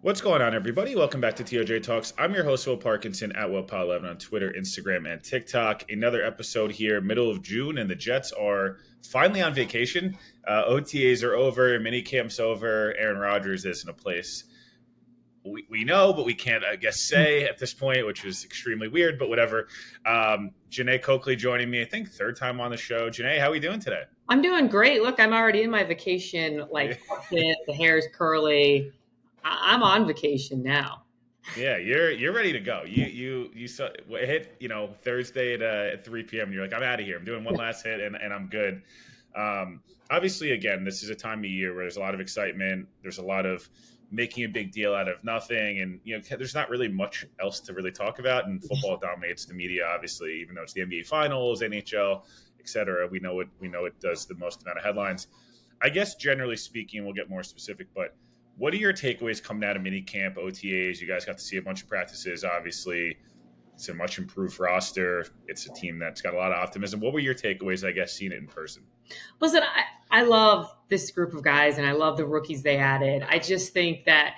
What's going on, everybody? Welcome back to TOJ Talks. I'm your host, Will Parkinson, at WillPod11 on Twitter, Instagram, and TikTok. Another episode here, middle of June, and the Jets are finally on vacation. OTAs are over, minicamp's over. Aaron Rodgers is in a place we know, but we can't, I guess, say at this point, which is extremely weird, but whatever. Jeane Coakley joining me, I think, third time on the show. Jeane, how are we doing today? I'm doing great. Look, I'm already in my vacation, outfit. The hair's curly. I'm on vacation now. Yeah, you're ready to go. You saw hit Thursday at 3 p.m. And you're like, I'm out of here. I'm doing one last hit and I'm good. Obviously, again, this is a time of year where there's a lot of excitement. There's a lot of making a big deal out of nothing, and there's not really much else to really talk about. And football dominates the media, obviously, even though it's the NBA Finals, NHL, etc. We know it does the most amount of headlines. I guess generally speaking, we'll get more specific, but what are your takeaways coming out of minicamp, OTAs? You guys got to see a bunch of practices, obviously. It's a much improved roster. It's a team that's got a lot of optimism. What were your takeaways, I guess, seeing it in person? Listen, I love this group of guys, and I love the rookies they added. I just think that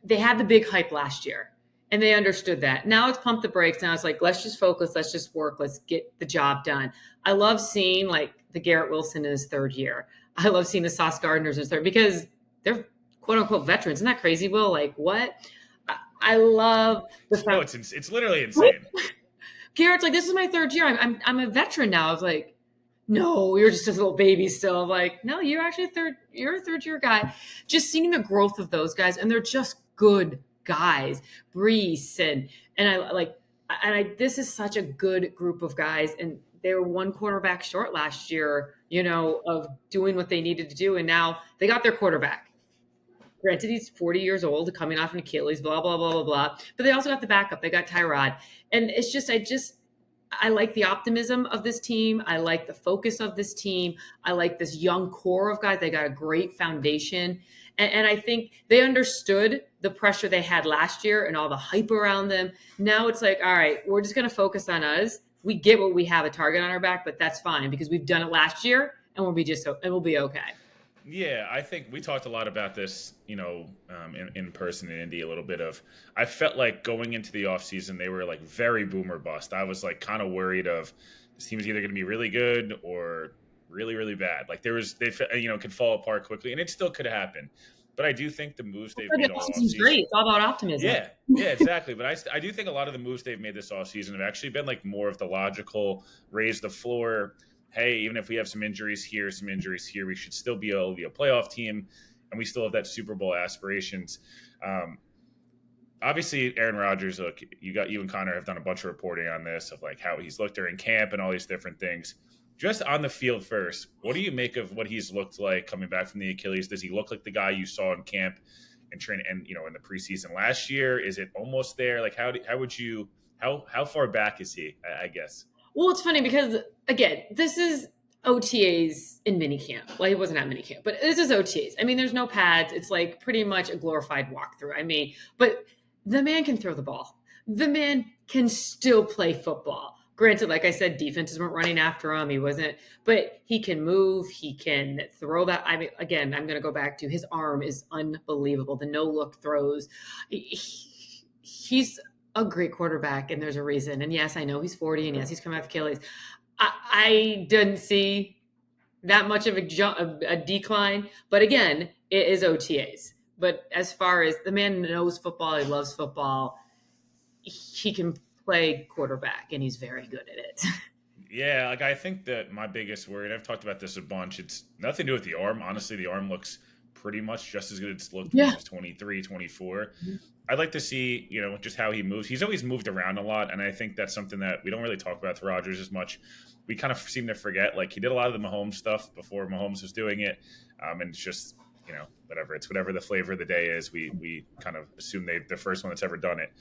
they had the big hype last year, and they understood that. Now it's pump the brakes. Now it's like, let's just focus. Let's just work. Let's get the job done. I love seeing, the Garrett Wilson in his third year. I love seeing the Sauce Gardners in his third, because they're quote-unquote veterans. Isn't that crazy, Will? What? I love the fact. No, it's literally insane. Garrett's like, this is my third year. I'm a veteran now. I was like, no, you're just a little baby still. I'm like, no, you're actually you're a third year guy. Just seeing the growth of those guys, and they're just good guys. Brees and this is such a good group of guys, and they were one quarterback short last year, of doing what they needed to do, and now they got their quarterback. Granted, he's 40 years old, coming off an Achilles, blah, blah, blah, blah, blah. But they also got the backup. They got Tyrod. And it's just, I like the optimism of this team. I like the focus of this team. I like this young core of guys. They got a great foundation. And I think they understood the pressure they had last year and all the hype around them. Now it's like, all right, we're just going to focus on us. We get what we have, a target on our back, but that's fine because we've done it last year and we'll be okay. Yeah, I think we talked a lot about this, in person in Indy, a little bit of, I felt like going into the offseason, they were very boom or bust. I was kind of worried of this team is either going to be really good or really, really bad. They could fall apart quickly, and it still could happen. But I do think the moves they've made all offseason. Great. It's all about optimism. Yeah, exactly. But I do think a lot of the moves they've made this offseason have actually been more of the logical, raise the floor. Hey, even if we have some injuries here, we should still be able to be a playoff team, and we still have that Super Bowl aspirations. Obviously, Aaron Rodgers, look, you and Connor have done a bunch of reporting on this, of how he's looked during camp and all these different things. Just on the field first, what do you make of what he's looked like coming back from the Achilles? Does he look like the guy you saw in camp and training, and in the preseason last year? Is it almost there? How far back is he, I guess? Well, it's funny because, again, this is OTAs in minicamp. Well, he wasn't at minicamp, but this is OTAs. I mean, there's no pads. It's pretty much a glorified walkthrough. But the man can throw the ball. The man can still play football. Granted, like I said, defenses weren't running after him. He wasn't, but he can move. He can throw that. Again, I'm going to go back to his arm is unbelievable. The no-look throws. He's a great quarterback, and there's a reason. And yes, I know he's 40, and yes, he's coming off Achilles. I didn't see that much of a decline, but again, it is OTAs. But as far as the man knows football, he loves football. He can play quarterback, and he's very good at it. Yeah, I think that my biggest worry, and I've talked about this a bunch, it's nothing to do with the arm. Honestly, the arm looks pretty much just as good as it looked when he was 23, 24. Mm-hmm. I'd like to see, just how he moves. He's always moved around a lot, and I think that's something that we don't really talk about with Rodgers as much. We kind of seem to forget. He did a lot of the Mahomes stuff before Mahomes was doing it, and it's just, whatever. It's whatever the flavor of the day is. We kind of assume they're the first one that's ever done it.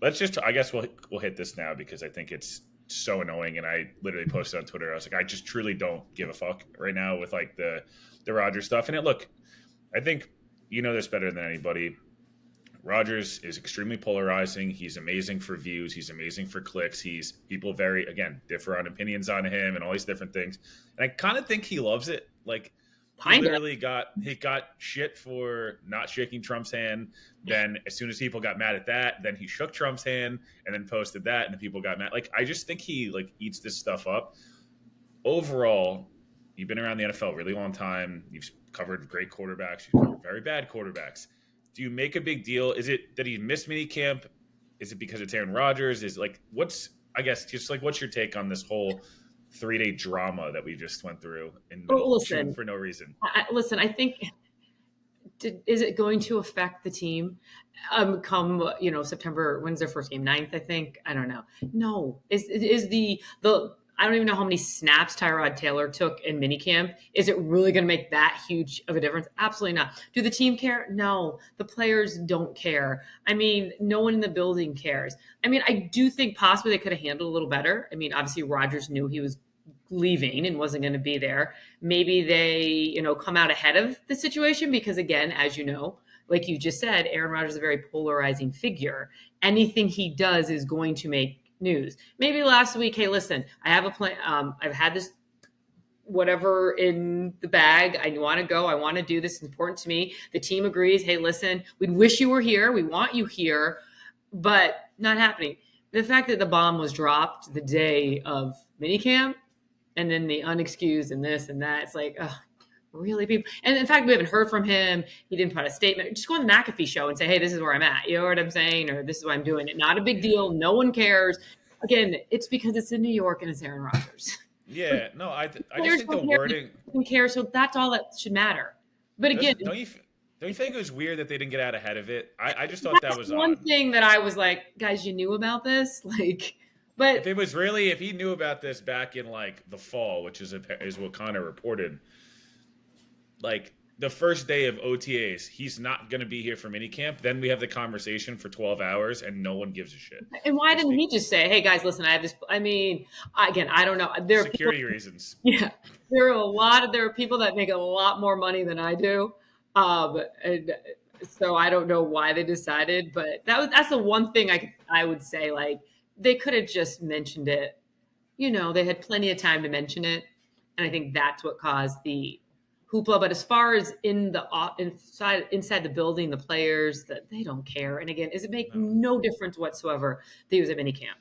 Let's just, I guess we'll hit this now because I think it's so annoying, and I literally posted on Twitter. I was like, I just truly don't give a fuck right now with the Rodgers stuff. And I think this better than anybody. Rodgers is extremely polarizing. He's amazing for views. He's amazing for clicks. People differ on opinions on him and all these different things. And I kind of think he loves it. He Kind of. literally got shit for not shaking Trump's hand. Then as soon as people got mad at that, then he shook Trump's hand and then posted that, and the people got mad. Like I just think he like eats this stuff up. Overall, you've been around the NFL a really long time. You've covered great quarterbacks. You've covered very bad quarterbacks. Do you make a big deal? Is it that he missed minicamp? Is it because it's Aaron Rodgers? Is like what's I guess just like what's your take on this whole 3 day drama that we just went through in Oh, middle of June listen, for no reason? listen. I think is it going to affect the team? Come September. When's their first game? 9th, I think. I don't know. No, is the I don't even know how many snaps Tyrod Taylor took in minicamp. Is it really going to make that huge of a difference? Absolutely not. Do the team care? No, the players don't care. I mean, no one in the building cares. I mean, I do think possibly they could have handled a little better. I mean, obviously Rodgers knew he was leaving and wasn't going to be there. Maybe they, come out ahead of the situation because, again, as you know, like you just said, Aaron Rodgers is a very polarizing figure. Anything he does is going to make news. Maybe last week, hey, listen, I have a plan. I've had this whatever in the bag. I want to go. I want to do this. It's important to me. The team agrees. Hey, listen, we'd wish you were here. We want you here, but not happening. The fact that the bomb was dropped the day of minicamp and then the unexcused and this and that, it's like, oh, really, people? And in fact, we haven't heard from him. He didn't put a statement. Just go on the McAfee show and say, hey, this is where I'm at. You know what I'm saying? Or this is why I'm doing it. Not a big deal. No one cares. Again, it's because it's in New York and it's Aaron Rodgers. Yeah, no, I just think the wording Doesn't care, so that's all that should matter. But again, don't you think it was weird that they didn't get out ahead of it? I just thought that was one odd. thing that I was like, guys, you knew about this, like, but If he knew about this back in like the fall, which is what Connor reported, like the first day of OTAs, he's not going to be here for minicamp. Then we have the conversation for 12 hours and no one gives a shit. and why didn't he just say, hey guys, listen, I have this? I mean, again, I don't know. There are security people, reasons. Yeah, there are people that make a lot more money than I do, and so I don't know why they decided, but that's the one thing I would say, like they could have just mentioned it. They had plenty of time to mention it, and I think that's what caused the hoopla. But as far as inside the building, the players that they don't care. And again, is it make no difference whatsoever that he was at minicamp?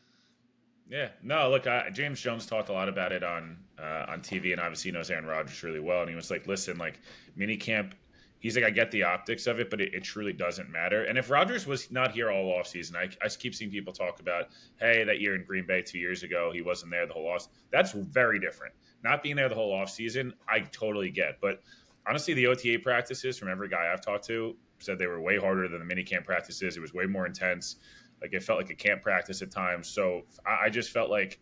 Yeah, no. Look, James Jones talked a lot about it on TV, and obviously he knows Aaron Rodgers really well. And he was like, "Listen, like minicamp." He's like, I get the optics of it, but it truly doesn't matter. And if Rodgers was not here all offseason, I keep seeing people talk about, hey, that year in Green Bay 2 years ago, he wasn't there the whole off. That's very different. Not being there the whole offseason, I totally get. But honestly, the OTA practices from every guy I've talked to said they were way harder than the minicamp practices. It was way more intense. Like it felt like a camp practice at times. So I just felt like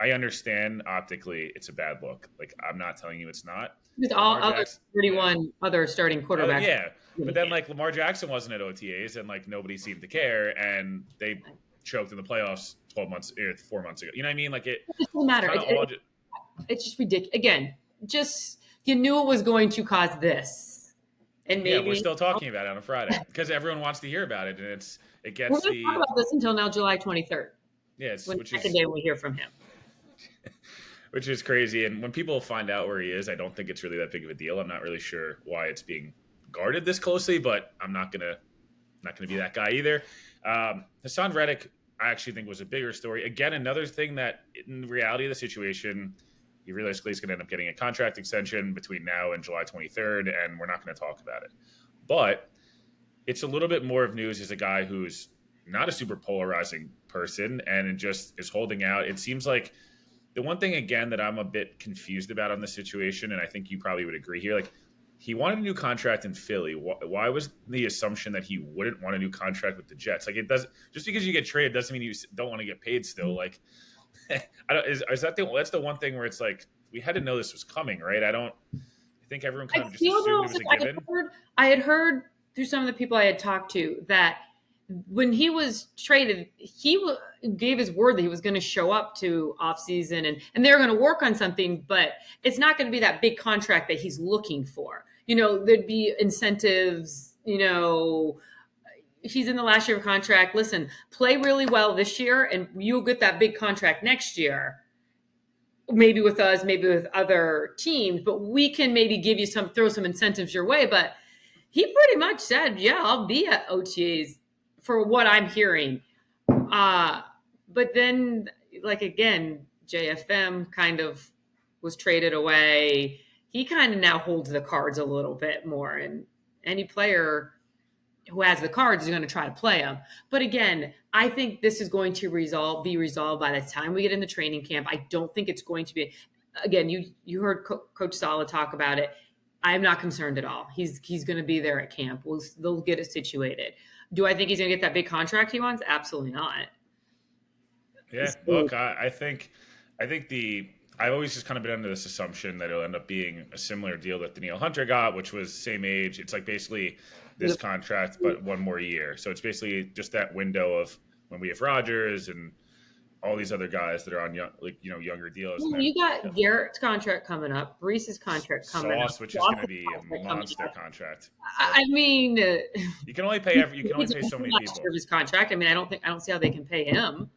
I understand optically it's a bad look. Like I'm not telling you it's not. With all other 31 other starting quarterbacks. Yeah. But then like Lamar Jackson wasn't at OTAs and like nobody seemed to care and they choked in the playoffs 4 months ago. You know what I mean? Like it doesn't matter. It's just ridiculous. Again, just you knew it was going to cause this. And maybe we're still talking about it on a Friday because everyone wants to hear about it and it gets we're going to talk about this until now July 23rd. Yes, which is the day we hear from him. Which is crazy. And when people find out where he is, I don't think it's really that big of a deal. I'm not really sure why it's being guarded this closely, but I'm not gonna be that guy either. Hassan Reddick, I actually think was a bigger story. Again, another thing that in reality of the situation, he realistically is going to end up getting a contract extension between now and July 23rd, and we're not going to talk about it. But it's a little bit more of news as a guy who's not a super polarizing person and it just is holding out. It seems like the one thing, again, that I'm a bit confused about on this situation, and I think you probably would agree here, like he wanted a new contract in Philly. Why was the assumption that he wouldn't want a new contract with the Jets? Like it doesn't, just because you get traded doesn't mean you don't want to get paid still. Like, is that that's the one thing where it's like, we had to know this was coming, right? I think everyone kind of just assumed it was a given. I had heard through some of the people I had talked to that when he was traded, he gave his word that he was going to show up to offseason and they're going to work on something, but it's not going to be that big contract that he's looking for. There'd be incentives, he's in the last year of contract. Listen, play really well this year and you'll get that big contract next year. maybe with us, maybe with other teams, but we can maybe give you throw some incentives your way. But he pretty much said, yeah, I'll be at OTAs for what I'm hearing. But then, like, again, JFM kind of was traded away. He kind of now holds the cards a little bit more. And any player who has the cards is going to try to play them. But again, I think this is going to be resolved by the time we get into training camp. I don't think it's going to be. Again, you heard Coach Sala talk about it. I'm not concerned at all. He's going to be there at camp. They'll get it situated. Do I think he's going to get that big contract he wants? Absolutely not. Yeah, look, I think I've always just kind of been under this assumption that it'll end up being a similar deal that Danielle Hunter got, which was same age. It's like basically this contract, but one more year. So it's basically just that window of when we have Rodgers and all these other guys that are on younger deals. Well, you got Garrett's contract coming up, Brees's contract coming up, which is going to be a monster contract. So, I mean, you can only pay so many people. His contract. I mean, I don't see how they can pay him.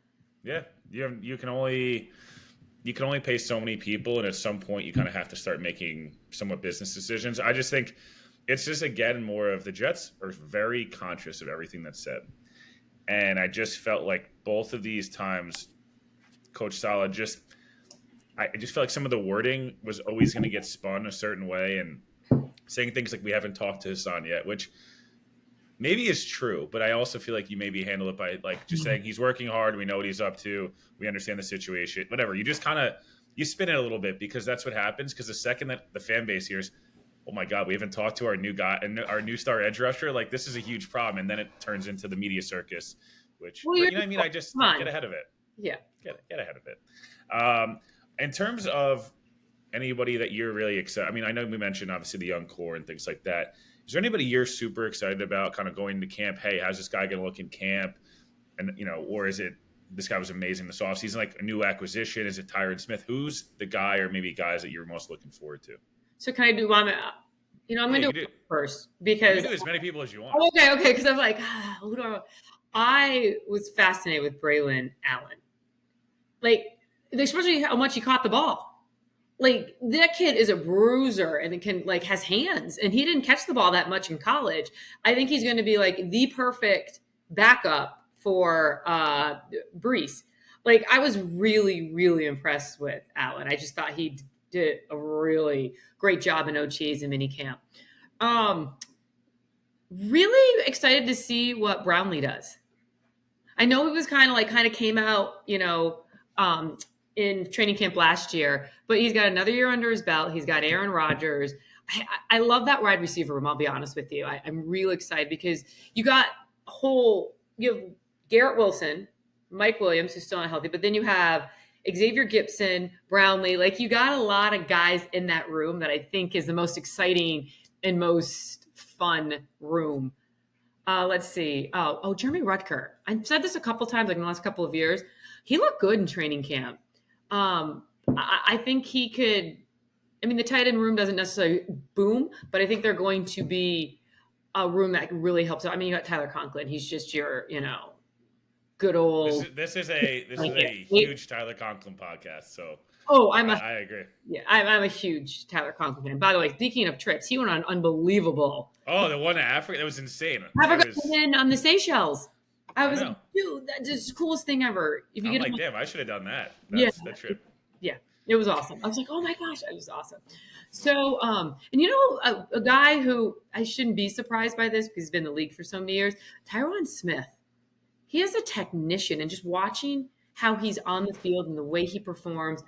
Yeah, you can only pay so many people, and at some point you kind of have to start making somewhat business decisions. I just think it's just, again, more of the Jets are very conscious of everything that's said. And I just felt like both of these times, Coach Sala I just felt like some of the wording was always going to get spun a certain way and saying things like we haven't talked to Hassan yet, which maybe is true, but I also feel like you maybe handle it by like just saying he's working hard. We know what he's up to. We understand the situation, whatever. You just you spin it a little bit because that's what happens. Because the second that the fan base hears, oh my God, we haven't talked to our new guy and our new star edge rusher, like this is a huge problem. And then it turns into the media circus, which, you know what I mean? I just get ahead of it. Yeah. Get ahead of it. In terms of anybody that you're really excited, I mean, I know we mentioned obviously the young core and things like that. Is there anybody you're super excited about kind of going to camp? Hey, how's this guy going to look in camp? And, or is it this guy was amazing this offseason, like a new acquisition? Is it Tyron Smith? Who's the guy or maybe guys that you're most looking forward to? So can I do one? I'm going to do it first because you can do as many people as you want. Okay. Because I'm like, who do I want? I was fascinated with Braylon Allen. Like, especially how much he caught the ball. Like, that kid is a bruiser and it can has hands, and he didn't catch the ball that much in college. I think he's going to be like the perfect backup for Brees. Like, I was really, really impressed with Allen. I just thought he did a really great job in OTAs and minicamp. Really excited to see what Brownlee does. I know he was kind of came out, in training camp last year, but he's got another year under his belt. He's got Aaron Rodgers. I love that wide receiver room. I'll be honest with you. I'm real excited because you have Garrett Wilson, Mike Williams, who's still not healthy, but then you have Xavier Gipson, Brownlee. Like, you got a lot of guys in that room that I think is the most exciting and most fun room. Let's see. Jeremy Rutger. I've said this a couple times, in the last couple of years. He looked good in training camp. I think he could. I mean, the tight end room doesn't necessarily boom, but I think they're going to be a room that really helps out. I mean, you got Tyler Conklin. He's just your, good old. This is a huge Tyler Conklin podcast. So. I agree. Yeah, I'm a huge Tyler Conklin fan. By the way, speaking of trips, he went on unbelievable. Oh, the one in Africa, that was insane. Africa and on the Seychelles. I was like, dude, that's just the coolest thing ever. If you damn, I should have done that. That trip. Yeah, it was awesome. I was like, oh my gosh, it was awesome. So, and a guy who I shouldn't be surprised by this because he's been in the league for so many years, Tyron Smith. He is a technician, and just watching how he's on the field and the way he performs,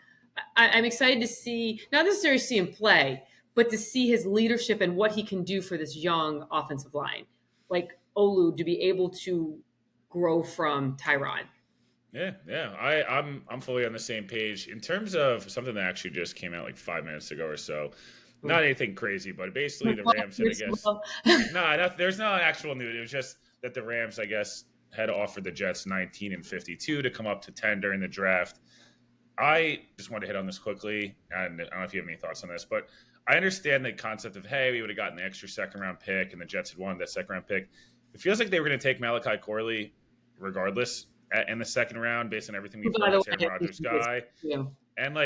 I'm excited to see, not necessarily see him play, but to see his leadership and what he can do for this young offensive line, like Olu, to be able to grow from Tyron. Yeah. I'm fully on the same page. In terms of something that actually just came out 5 minutes ago or so, not anything crazy, but basically the Rams said, I guess, there's no actual news. It was just that the Rams, I guess, had offered the Jets 19 and 52 to come up to 10 during the draft. I just wanted to hit on this quickly, and I don't know if you have any thoughts on this, but I understand the concept of, hey, we would have gotten the extra second-round pick, and the Jets had wanted that second-round pick. It feels like they were going to take Malachi Corley regardless in the second round based on everything we've heard. Aaron Rodgers guy. Yeah. And,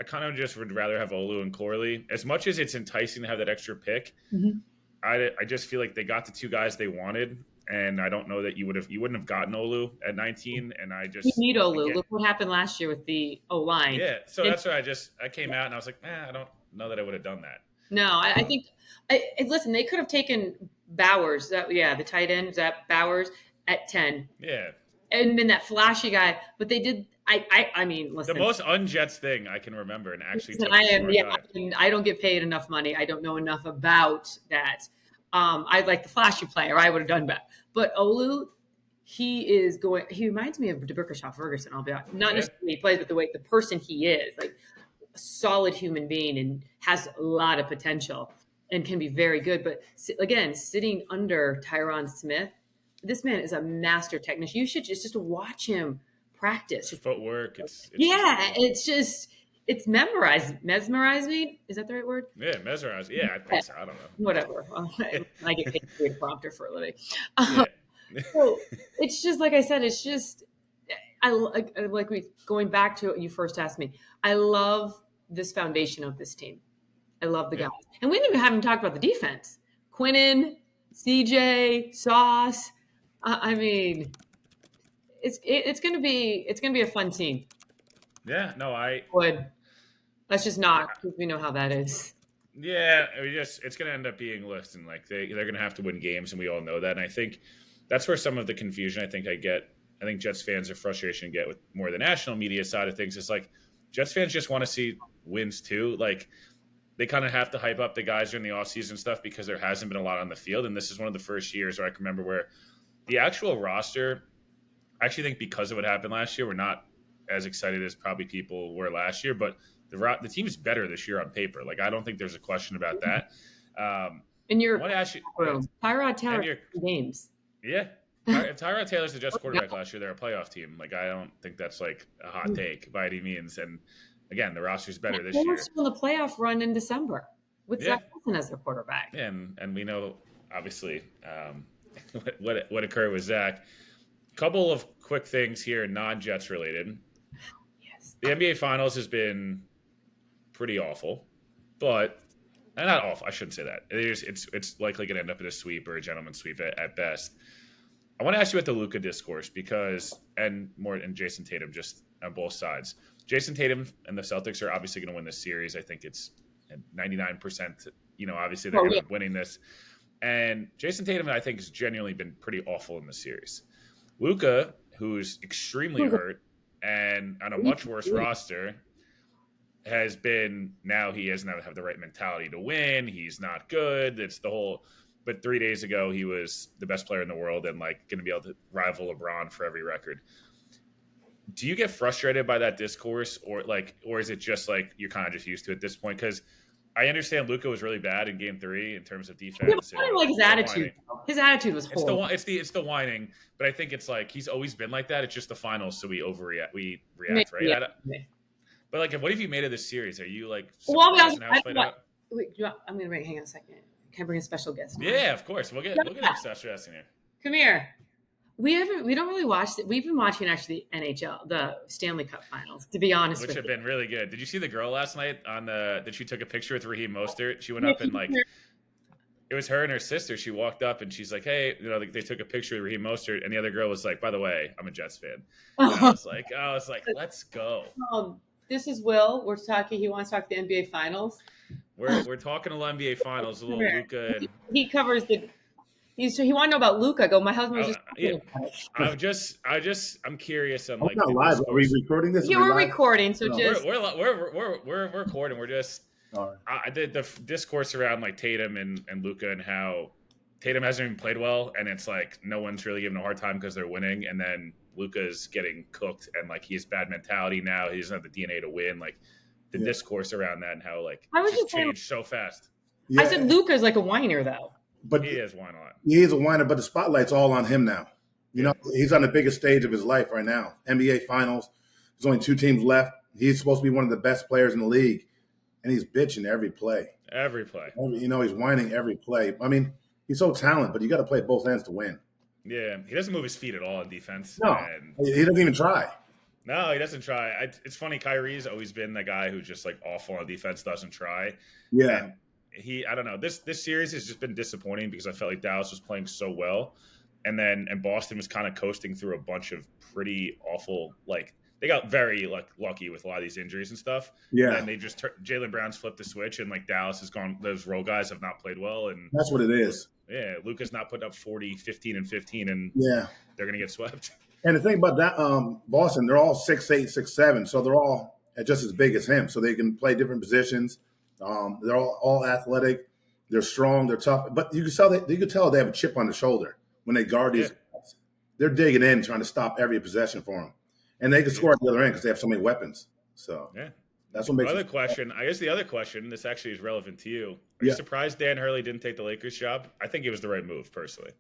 kind of just would rather have Olu and Corley. As much as it's enticing to have that extra pick, Mm-hmm. I just feel like they got the two guys they wanted, and I don't know that you wouldn't have gotten Olu at 19. And I We just need Olu. again, Look what happened last year with the O line. yeah. So And that's why I came out and I was like, I don't know that I would have done that. no, I think. Listen, they could have taken Bowers. The tight end, that Bowers at 10, Yeah. and then that flashy guy. But they did. I mean, The listen. most unjets thing I can remember, and actually took I a am. smart Yeah, guy. I don't get paid enough money. I don't know enough about that. I like the flashy player. I would have done that. But Olu, he reminds me of DeBurkershaw Ferguson. I'll be honest. Not Yeah. necessarily he plays, but the person he is, like a solid human being and has a lot of potential and can be very good. But again, sitting under Tyron Smith, this man is a master technician. You should just watch him practice. It's footwork. It's It's mesmerized me. Is that the right word? yeah, mesmerized. Yeah, I think so. I don't know. Whatever. I get paid to be a prompter for a living. Yeah. So it's just like I said. It's just going back to what you first asked me. I love this foundation of this team. I love the Yeah. guys, and we didn't even haven't talked about the defense. Quinnen, CJ, Sauce. I mean, it's gonna be a fun team. Yeah. No, Let's just not, because we know how that is. Yeah, it's going to end up being less, and like they're going to have to win games, and we all know that. And I think that's where some of the confusion I think Jets fans are frustration get with more of the national media side of things. It's like Jets fans just want to see wins too. Like they kind of have to hype up the guys during the offseason stuff because there hasn't been a lot on the field, and this is one of the first years where I can remember where the actual roster. I actually think because of what happened last year, we're not as excited as probably people were last year, but the team's better this year on paper. Like I don't think there's a question about that. And you're Tyrod Taylor games. Yeah. If Tyrod Taylor's the Jets quarterback last year, they're a playoff team. Like I don't think that's like a hot take by any means. And again, the roster's better this year. They're still in the playoff run in December with Zach Wilson as their quarterback. Yeah, and we know obviously what occurred with Zach. Couple of quick things here, non-Jets related. Yes. The NBA Finals has been pretty awful, but not awful. I shouldn't say that. It's likely going to end up in a sweep or a gentleman's sweep at best. I want to ask you about the Luka discourse and Jason Tatum just on both sides. Jason Tatum and the Celtics are obviously going to win this series. I think it's 99%. Obviously they're going to be winning this. And Jason Tatum, I think, has genuinely been pretty awful in the series. Luka, who's extremely hurt and on a much worse roster, he doesn't have the right mentality to win. He's not good. It's the whole. But 3 days ago, he was the best player in the world and like going to be able to rival LeBron for every record. Do you get frustrated by that discourse, or is it just like you're kind of just used to it at this point? Because I understand Luka was really bad in Game 3 in terms of defense. I didn't like his attitude. His attitude was horrible. It's the whining, but I think it's like he's always been like that. It's just the finals, so we react, right? Yeah. But like, what have you made of this series? Are you like? Well, how it's played out? Wait, I'm gonna hang on a second. Can I bring a special guest? Yeah, of course. We'll get a special guest in here. Come here. We don't really watch it. We've been watching actually NHL, the Stanley Cup Finals, to be honest with you. Which have been really good. Did you see the girl last night that she took a picture with Raheem Mostert? She went up and it was her and her sister. She walked up and she's like, hey, they took a picture with Raheem Mostert, and the other girl was like, by the way, I'm a Jets fan. And I was like, let's go. This is Will. He wants to talk the NBA Finals. We're talking to the NBA Finals. A little Luka. He covers the. He want to know about Luka. My husband was just. I'm curious on like. Not live. Are we recording this? Yeah, we're recording. So just we're recording. We're just. I did the discourse around like Tatum and Luka and how Tatum hasn't even played well, and it's like no one's really giving a hard time because they're winning, and then Luka's getting cooked, and like he has bad mentality now. He doesn't have the DNA to win. Like the discourse around that and how like it's just changed so fast. Yeah. I said Luka's like a whiner though. But he is whining a lot. He is a whiner, but the spotlight's all on him now. He's on the biggest stage of his life right now. NBA Finals. There's only 2 teams left. He's supposed to be one of the best players in the league, and he's bitching every play. Every play. He's whining every play. I mean, he's so talented, but you got to play both ends to win. Yeah, he doesn't move his feet at all in defense. No, he doesn't even try. No, he doesn't try. It's funny. Kyrie's always been the guy who's just like awful on defense, doesn't try, Yeah, and I don't know. This series has just been disappointing because I felt like Dallas was playing so well, and Boston was kind of coasting through a bunch of pretty awful like. They got very lucky with a lot of these injuries and stuff, and yeah, then they just Jalen Brown's flipped the switch, and like Dallas has gone. Those role guys have not played well, and that's what it is. yeah, Luka's not putting up 40, 15, and 15, and Yeah. they're gonna get swept. And the thing about that, Boston, they're all 6'8", 6'7", so they're all just as big as him. So they can play different positions. They're all athletic. They're strong. They're tough. But you can tell they have a chip on the shoulder when they guard these Yeah. guys. They're digging in, trying to stop every possession for them, and they can score at the other end because they have so many weapons. So Yeah. that's what makes Other it. question. I guess the other question. This actually is relevant to you. Are you Yeah. surprised Dan Hurley didn't take the Lakers job? I think it was the right move, personally.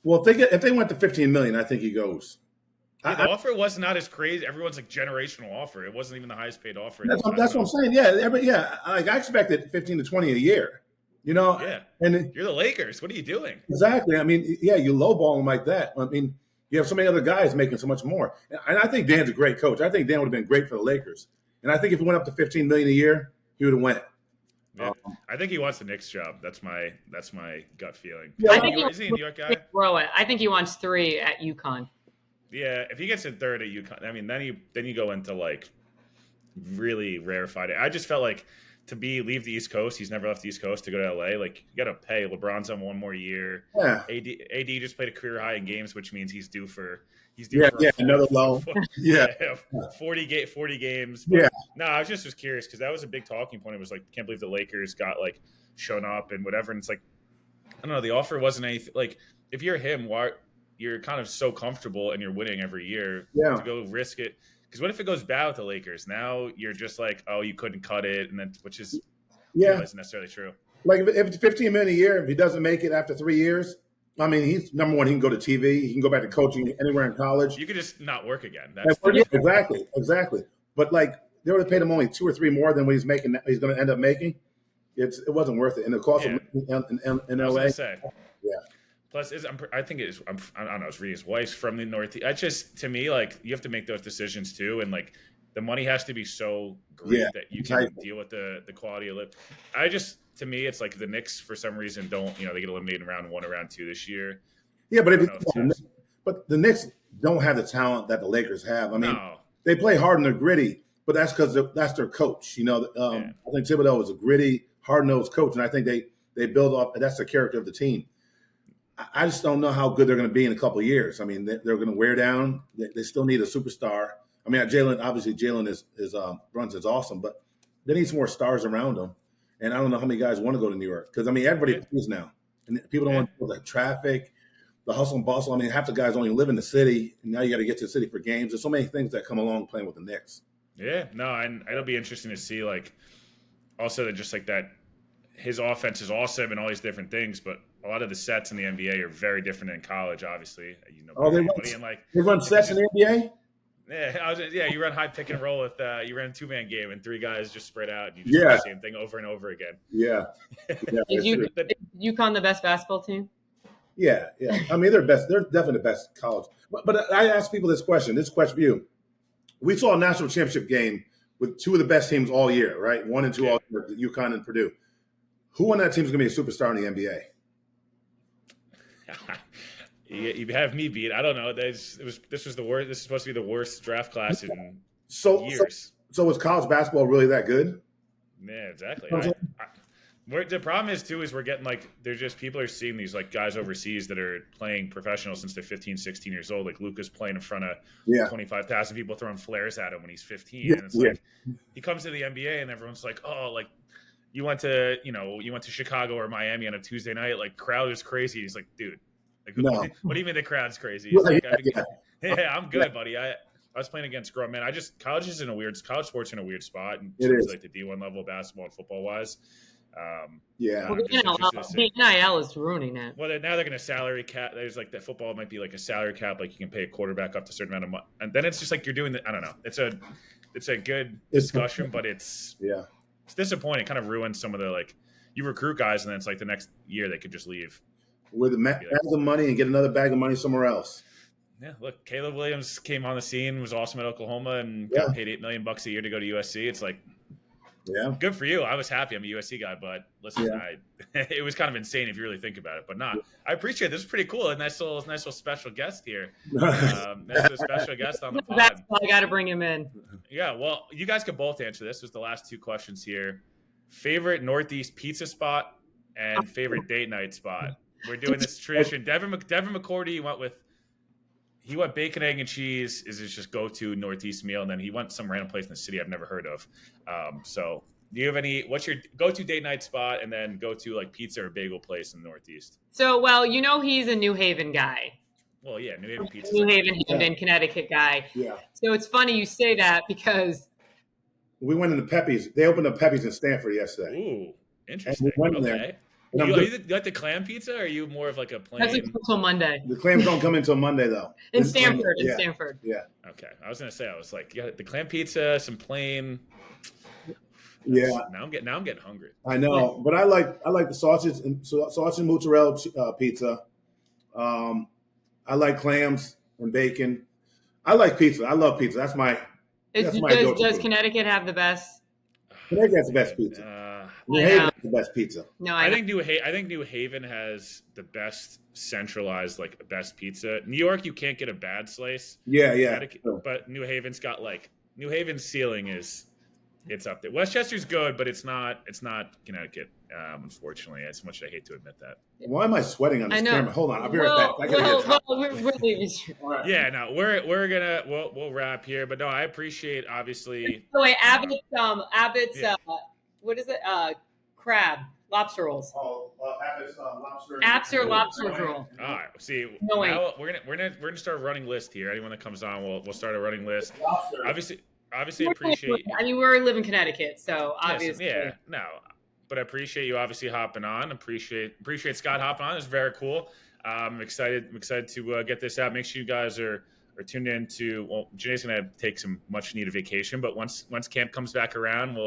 Well, if they went to 15 million, I think he goes. Yeah, the offer was not as crazy. Everyone's like generational offer. It wasn't even the highest paid offer. That's what I'm saying. Yeah, like I expected 15 to 20 a year. Yeah. And You're the Lakers. What are you doing? exactly. I mean, yeah, you lowball him like that. I mean, you have so many other guys making so much more. And I think Dan's a great coach. I think Dan would have been great for the Lakers. And I think if he went up to 15 million a year, he would have went. Yeah. I think he wants the Knicks job. That's my gut feeling. Yeah, I think Is he a New York guy? throw it. I think he wants 3 at UConn. Yeah, if he gets in third at UConn, I mean, then you go into like really rarefied. I just felt like leave the East Coast. He's never left the East Coast to go to LA. Like you got to pay. LeBron's on one more year. Yeah. AD just played a career high in games, which means he's due for another loan. Yeah. 40 games. But Yeah. No, I was curious because that was a big talking point. It was like, can't believe the Lakers got like shown up and whatever. And it's like, I don't know. The offer wasn't anything. Like if you're him, why? You're kind of so comfortable and you're winning every year to go risk it. Because what if it goes bad with the Lakers? Now you're just like, oh, you couldn't cut it, and then which is isn't necessarily true. Like if it's 15 million a year, if he doesn't make it after 3 years, I mean, he's number one. He can go to TV. He can go back to coaching anywhere in college. You could just not work again. Exactly. But like they would have paid him only 2 or 3 more than what he's making. He's going to end up making. It wasn't worth it. And the cost of in I was LA. gonna say. Yeah. Plus, I think it is. I don't know. I was reading his wife's from the Northeast. I just, to me, like you have to make those decisions too, and like the money has to be so great that you can deal with the quality of life. To me, it's like the Knicks for some reason don't. They get eliminated in round 1 or round 2 this year. Yeah, but the Knicks don't have the talent that the Lakers have. I mean, they play hard and they're gritty, but that's because that's their coach. I think Thibodeau is a gritty, hard-nosed coach, and I think they build off. That's the character of the team. I just don't know how good they're going to be in a couple of years. I mean, they're going to wear down. They still need a superstar. I mean, Jalen is runs is awesome, but they need some more stars around them. And I don't know how many guys want to go to New York because I mean everybody plays now, and people don't want to go the traffic, the hustle and bustle. I mean, half the guys only live in the city, and now you got to get to the city for games. There's so many things that come along playing with the Knicks. Yeah, no, and it'll be interesting to see like also that just like that his offense is awesome and all these different things, but a lot of the sets in the NBA are very different than in college, obviously. They run sets in the NBA? Yeah, you run high pick and roll with you run a 2-man game and 3 guys just spread out and you just do the same thing over and over again. Yeah. Is UConn the best basketball team? Yeah. I mean, they're best. They're definitely the best college. But I ask people this question for you. We saw a national championship game with 2 of the best teams all year, right? 1 and 2 all year, UConn and Purdue. Who on that team is going to be a superstar in the NBA? You have me beat. I don't know. This was the worst. This is supposed to be the worst draft class in years. So is college basketball really that good? Yeah, exactly. The problem is we're getting like there's just people are seeing these like guys overseas that are playing professional since they're 15, 16 years old. Like Luka's playing in front of 25,000 people throwing flares at him when he's 15, and it's like he comes to the NBA and everyone's like, oh, like. You went to Chicago or Miami on a Tuesday night, like crowd is crazy. He's like, dude, like, what do you mean the crowd's crazy? He's like, I'm good, buddy. I was playing against grown men. College sports in a weird spot, and it's like the D1 level of basketball and football wise. Well, the NIL is ruining it. Well, now they're going to salary cap. There's like that football might be like a salary cap, like you can pay a quarterback up to a certain amount of money, and then it's just like you're doing I don't know. It's a good discussion, but it's disappointing. It kind of ruins some of the like you recruit guys, and then it's like the next year they could just leave with a bag of money and get another bag of money somewhere else. Yeah, look, Caleb Williams came on the scene, was awesome at Oklahoma, and Yeah. got paid $8 million a year to go to USC. It's like, Yeah. good for you. I was happy. I'm a USC guy, but listen, Yeah. it was kind of insane if you really think about it. But not. I appreciate it. This is pretty cool. A nice little special guest here. Nice little special guest on the pod. That's why I got to bring him in. Yeah, well, you guys could both answer this. This was the last two questions here. Favorite Northeast pizza spot and favorite date night spot. We're doing this tradition. Devin McCourty went bacon, egg, and cheese is his just go-to Northeast meal, and then he went some random place in the city I've never heard of. So do you have what's your go-to date night spot, and then go-to like pizza or bagel place in the Northeast? So, well, he's a New Haven guy. Well, yeah, New Haven pizza. New Haven, Hamden, Connecticut guy. Yeah. So it's funny you say that because we went into Pepe's. They opened up Pepe's in Stanford yesterday. Ooh, interesting. And we went in okay. there. You like the clam pizza, or are you more of like a plain? That's until Monday. The clams don't come until Monday, though. In Stanford. Yeah. Okay, I was gonna say, I was like, yeah, the clam pizza, some plain. Yeah. Now I'm getting hungry. I know, but I like the sausage and mozzarella pizza. I like clams and bacon. I like pizza. I love pizza. That's my go-to. Does Connecticut have the best? Connecticut has the best pizza. New Haven has the best pizza. No, I think New Haven has the best centralized, like, best pizza. New York, you can't get a bad slice. Yeah. But New Haven's got New Haven's ceiling it's up there. Westchester's good, but it's not Connecticut. Unfortunately, as much as I hate to admit that. Why am I sweating on this camera? Hold on, I'll be right back. We're leaving. Right. Yeah, no, we'll wrap here, but no, I appreciate obviously. By the way, Abbott's what is it? Crab, lobster rolls. Oh, Abbott's lobster. Abbott's lobster roll. All right, see, No, now we're gonna start a running list here. Anyone that comes on, we'll start a running list. Lobster. Obviously appreciate. I mean, we live in Connecticut, so obviously. Yeah, no, but I appreciate you obviously hopping on. Appreciate Scott hopping on. It's very cool. I'm excited to get this out. Make sure you guys are tuned in to. Well, Janae's gonna take some much needed vacation, but once camp comes back around,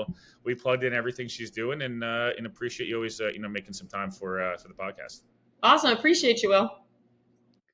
we plugged in everything she's doing, and appreciate you always making some time for the podcast. Awesome, appreciate you, Will.